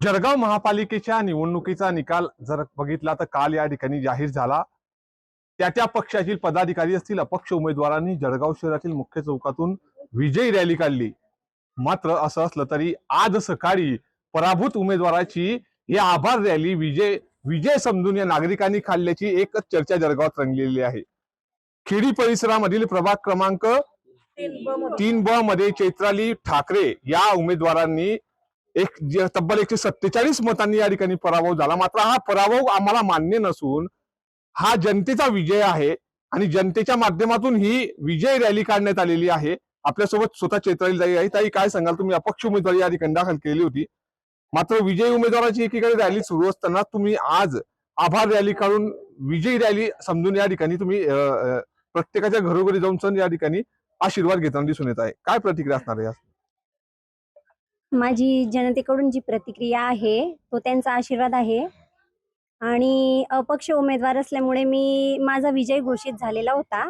जळगाव महापालिकेच्या निवडणुकीचा निकाल जर बघितला तर काल या ठिकाणी जाहीर झाला। त्या पक्षातील पदाधिकारी असतील, अपक्ष उमेदवारांनी जळगाव शहरातील मुख्य चौकातून विजयी रॅली काढली। मात्र असं असलं तरी आज सकाळी पराभूत उमेदवाराची ही आभार रॅली विजय विजय समजून या नागरिकांनी काढल्याची एकच चर्चा जळगावात रंगलेली आहे। खेडी परिसरामधील प्रभाग क्रमांक 3 ब मध्ये चैत्राली ठाकरे या उमेदवारांनी तब्बल 147 मतांनी या ठिकाणी पराभव झाला। मात्र हा पराभव आम्हाला मान्य नसून हा जनतेचा विजय आहे आणि जनतेच्या माध्यमातून ही विजय रॅली काढण्यात आलेली आहे। आपल्यासोबत स्वतः चैत्राली ताई आहे। ताई, काय सांगाल? तुम्ही अपक्ष उमेदवारी या ठिकाणी दाखल केली होती, मात्र विजयी उमेदवाराची एकीकडे रॅली सुरू असताना तुम्ही आज आभार रॅली काढून विजयी रॅली समजून या ठिकाणी तुम्ही प्रत्येकाच्या घरोघरी जाऊन सण या ठिकाणी आशीर्वाद घेताना दिसून येत आहे। काय प्रतिक्रिया असणार आहे? माझी जनतेकडून जी प्रतिक्रिया आहे तो त्यांचा आशीर्वाद आहे आणि अपक्ष उमेदवार असल्यामुळे माझा विजय घोषित झालेला होता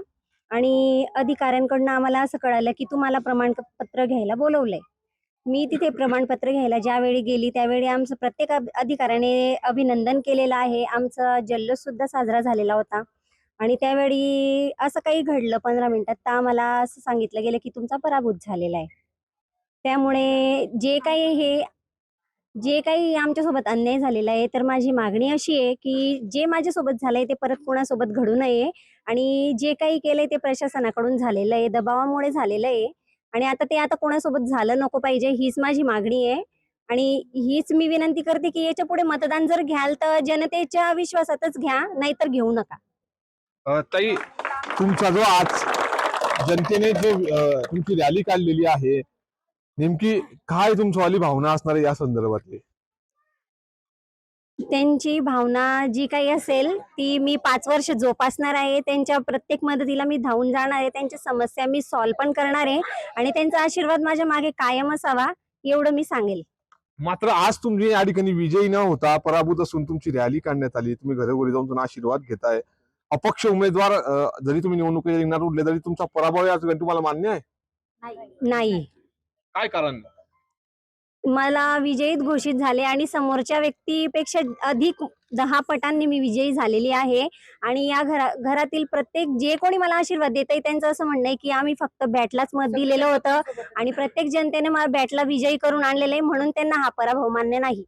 आणि अधिकाऱ्यांकडून आम्हाला असं कळालं की तुम्हाला प्रमाणपत्र घ्यायला बोलवलंय। मी तिथे प्रमाणपत्र घ्यायला ज्यावेळी गेली त्यावेळी आमचं प्रत्येक अधिकाऱ्याने अभिनंदन केलेलं आहे। आमचा जल्लोष सुद्धा साजरा झालेला होता आणि त्यावेळी असं काही घडलं 15 मिनिटात तर आम्हाला असं सांगितलं गेलं की तुमचा पराभूत झालेला आहे। त्यामुळे जे काही आमच्यासोबत अन्याय झालेला आहे तर माझी मागणी अशी आहे की जे माझ्यासोबत झालंय ते परत कोणासोबत घडू नये आणि जे काही केलंय ते प्रशासनाकडून झालेलं आहे, दबावामुळे झालेलं आहे आणि आता कोणासोबत झालं नको पाहिजे हीच माझी मागणी आहे आणि हीच मी विनंती करते की याच्या पुढे मतदान जर घ्याल तर जनतेच्या विश्वासातच घ्या, नाहीतर घेऊ नका। ताई, तुमचा जो आज जनतेने जो तुमची रॅली काढलेली आहे, नेमकी काय तुमची भावना असणार आहे या संदर्भातली? त्यांची भावना जी काही असेल ती मी 5 वर्ष जोपासणार आहे। त्यांच्या प्रत्येक मदतीला मी धावून जाणार आहे, त्यांच्या समस्या मी सॉल्व्ह पण करणार आहे आणि त्यांचा आशीर्वाद माझ्या मागे कायम असावा एवढं मी सांगेल। मात्र आज तुम्ही या ठिकाणी विजयी न होता पराभूत असून तुमची रॅली काढण्यात आली, तुम्ही घरोघरी जाऊन तुम्हाला आशीर्वाद घेताय। अपक्ष उमेदवार जरी तुम्ही निवडणुकीत रिंगणात उरले तरी तुमचा पराभव या ठिकाणी तुम्हाला मान्य आहे? नाही, काय कारण? मला विजयीत घोषित झाले आणि समोरच्या व्यक्तीपेक्षा अधिक 10 पटांनी मी विजयी झालेली आहे आणि या घरातील प्रत्येक जे कोणी मला आशीर्वाद देतंय त्यांचं असं म्हणणं आहे की आम्ही फक्त बॅटलाच मत दिलेलं होतं आणि प्रत्येक जनतेने मला बॅटला विजयी करून आणलेलं आहे, म्हणून त्यांना हा पराभव मान्य नाही।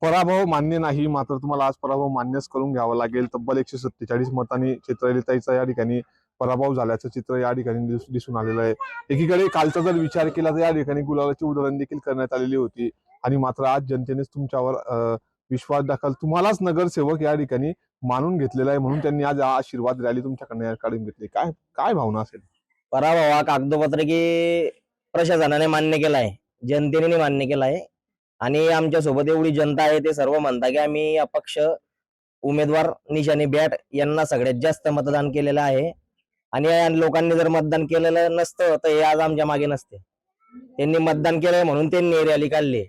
पराभव मान्य नाही, मात्र तुम्हाला आज पराभव मान्यच करून घ्यावा लागेल। तब्बल 147 मतांनी चैत्राली ताईचा या ठिकाणी पराभव झाल्याचं चित्र या ठिकाणी दिसून आलेलं आहे। एकीकडे कालचा जर विचार केला तर या ठिकाणी गुलालाची उधळण देखील करण्यात आलेली होती आणि मात्र आज जनतेनेच तुमच्यावर विश्वास दाखल तुम्हालाच नगरसेवक या ठिकाणी मानून घेतलेला आहे, म्हणून त्यांनी आज आशीर्वाद रॅली तुमच्याकडे काढून घेतली। काय काय भावना असेल? पराभव हा कागदोपत्री प्रशासनाने मान्य केलाय, जनतेने मान्य केलाय आणि आमच्या सोबत एवढी जनता आहे ते सर्व म्हणता की आम्ही अपक्ष उमेदवार निशाणी बॅट यांना सगळ्यात जास्त मतदान केलेलं आहे आणि या लोकांनी जर मतदान केलेलं नसतं तर हे आज आमच्या मागे नसते। त्यांनी मतदान केलंय म्हणून त्यांनी रॅली काढली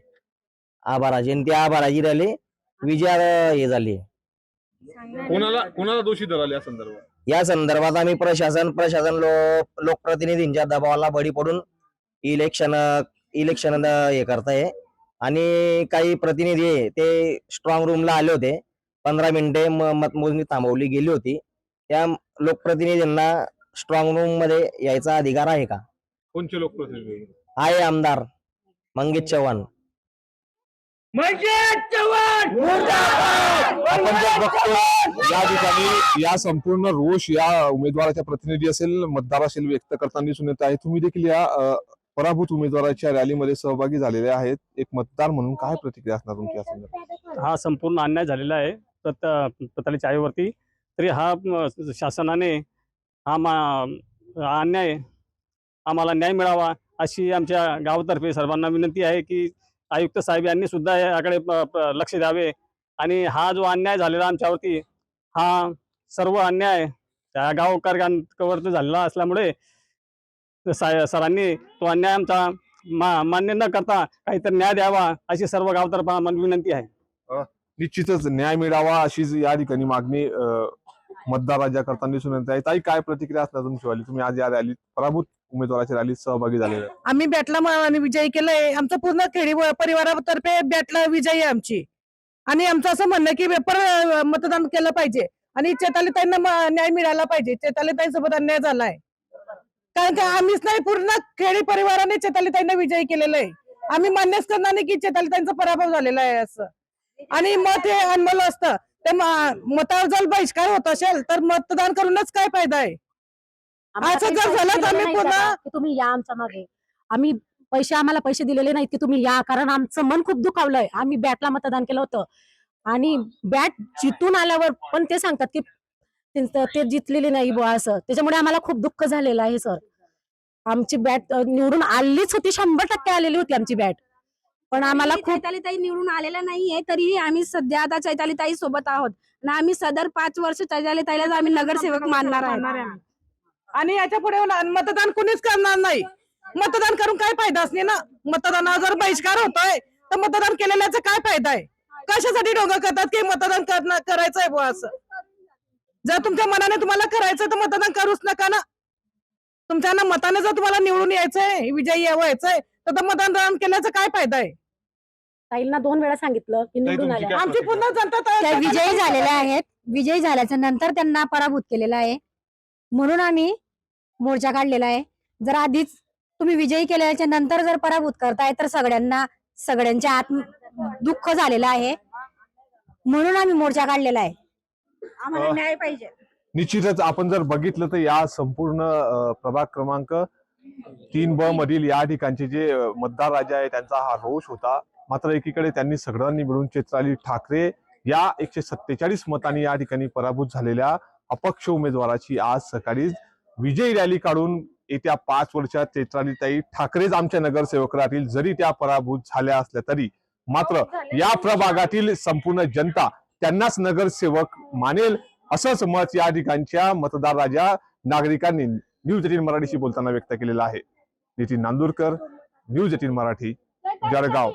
आभाराची आणि त्या आभाराची रॅली विजय हे झाली। कोणाला दोषी धराले या संदर्भात? या संदर्भात आम्ही प्रशासन लोकप्रतिनिधींच्या दबावाला बळी पडून इलेक्शन हे करताय आणि काही प्रतिनिधी ते स्ट्रॉंग रूमला आले होते। 15 मिनिटे मतमोजणी थांबवली गेली होती। त्या लोकप्रतिनिधींना स्ट्रॉंग रूम मध्ये यायचा अधिकार आहे का? कोणते लोकप्रतिनिधी आहे? आमदार मंगेश चव्हाण। आपण जर बघतो या ठिकाणी या संपूर्ण रोष या उमेदवाराच्या प्रतिनिधी असेल, मतदार असेल, व्यक्त करताना दिसून येत आहे। तुम्ही देखील या पराभूत उमेदवाराच्या रॅलीमध्ये सहभागी झालेले आहेत, एक मतदार म्हणून काय प्रतिक्रिया असणार तुमची या संदर्भात? हा संपूर्ण अन्याय झालेला आहे प्रतालीच्या आईवरती, तरी हा शासनाने हा अन्याय आम्हाला न्याय मिळावा अशी आमच्या गावातर्फे सर्वांना विनंती आहे की आयुक्त साहेब यांनी सुद्धा याकडे लक्ष द्यावे आणि हा जो अन्याय झालेला आमच्यावरती हा सर्व अन्याय त्या गावकऱ्यांवरती झालेला असल्यामुळे सरांनी तो अन्याय आमचा मान्य न करता काहीतरी न्याय द्यावा अशी सर्व गावतर्फे विनंती आहे। निश्चितच न्याय मिळावा अशीच या ठिकाणी मागणी मतदार राजा करताना दिसून येत आहे. ताई, काय प्रतिक्रिया असणार तुमची? तुम्ही आज या रॅलीत पराभूत उमेदवाराच्या रॅलीत सहभागी झालेले आहे. आम्ही बॅटला विजयी केलंय. आमचं पूर्ण खेडी परिवारातर्फे बॅटला विजयी आहे आमची. आणि आमचं असं म्हणणं की पेपर मतदान केलं पाहिजे आणि चैतालीताईंना न्याय मिळाला पाहिजे. चैतालीताईंसोबत अन्याय झालाय, कारण का आम्हीच नाही, पूर्ण खेडी परिवाराने चैतालीताईंना विजयी केलेलं आहे. आम्ही मान्यच करणार नाही की चैतालीताईंचा पराभव झालेला आहे असं. आणि मत हे अनमोल असतं. ते मतावर जर बहिष्कार होत असेल तर मतदान करूनच काय फायदा आहे. असं जर झालं तर आम्ही पुन्हा तुम्ही या आमच्या मागे. आम्ही आम्हाला पैसे दिलेले नाहीत की तुम्ही या, कारण आमचं मन खूप दुखावलंय. आम्ही बॅटला मतदान केलं होतं आणि बॅट जितून आल्यावर पण ते सांगतात की ते जितलेले नाही बुवा असं. त्याच्यामुळे आम्हाला खूप दुःख झालेलं आहे सर. आमची बॅट निवडून आलीच होती, 100% आलेली होती आमची बॅट, पण आम्हाला खूप चैतालीताई निवडून आलेल्या नाहीये, तरीही आम्ही सध्या आता चैतालीताई सोबत आहोत आणि आम्ही सदर 5 वर्ष चैतालीताईलाच आम्ही नगरसेवक मानणार आहोत. आणि याच्या पुढे मतदान कुणीच करणार नाही. मतदान करून काय फायदा असणे ना. मतदानावर जर बहिष्कार होतोय तर मतदान केलेल्याचा काय फायदा आहे. कशासाठी डोंगर करतात की मतदान करायचंय बुवा असं. जर तुमच्या मनाने तुम्हाला करायचं तर मतदान करूच नका ना. तुमच्या मताने जर तुम्हाला निवडून यायचंय, विजयी व्हायचंय, तर मतदान केल्याचा काय फायदा आहे. ताईंना 2 वेळा सांगितलं की निवडून तुमची आल्या. काय आमची पूर्ण जनता त्या विजयी झालेल्या आहेत. विजयी झाल्याच्या नंतर त्यांना पराभूत केलेला आहे, म्हणून आम्ही मोर्चा काढलेला आहे. जर आधीच तुम्ही विजयी केल्याच्या नंतर जर पराभूत करताय तर सगळ्यांच्या आत दुःख झालेलं आहे, म्हणून आम्ही मोर्चा काढलेला आहे. आम्हाला न्याय पाहिजे. निश्चितच आपण जर बघितलं तर या संपूर्ण प्रभाग क्रमांक 3B मधील या ठिकाणचे जे मतदार राजा आहे त्यांचा हा रोष होता. मात्र एकीकडे त्यांनी सगळ्यांनी मिळून चैत्राली ठाकरे या 147 मतांनी या ठिकाणी पराभूत झालेल्या अपक्ष उमेदवाराची आज सकाळी विजयी रॅली काढून येत्या 5 वर्षात चैत्रालीताई ठाकरेच आमच्या नगरसेवक राहतील. जरी त्या पराभूत झाल्या असल्या तरी मात्र या प्रभागातील संपूर्ण जनता त्यांनाच नगरसेवक मानेल, असंच मत या ठिकाणच्या मतदार राजा नागरिकांनी न्यूज 18 मराठीशी बोलताना व्यक्त केलेलं आहे. नितीन नांदुरकर, न्यूज 18 मराठी, जळगाव.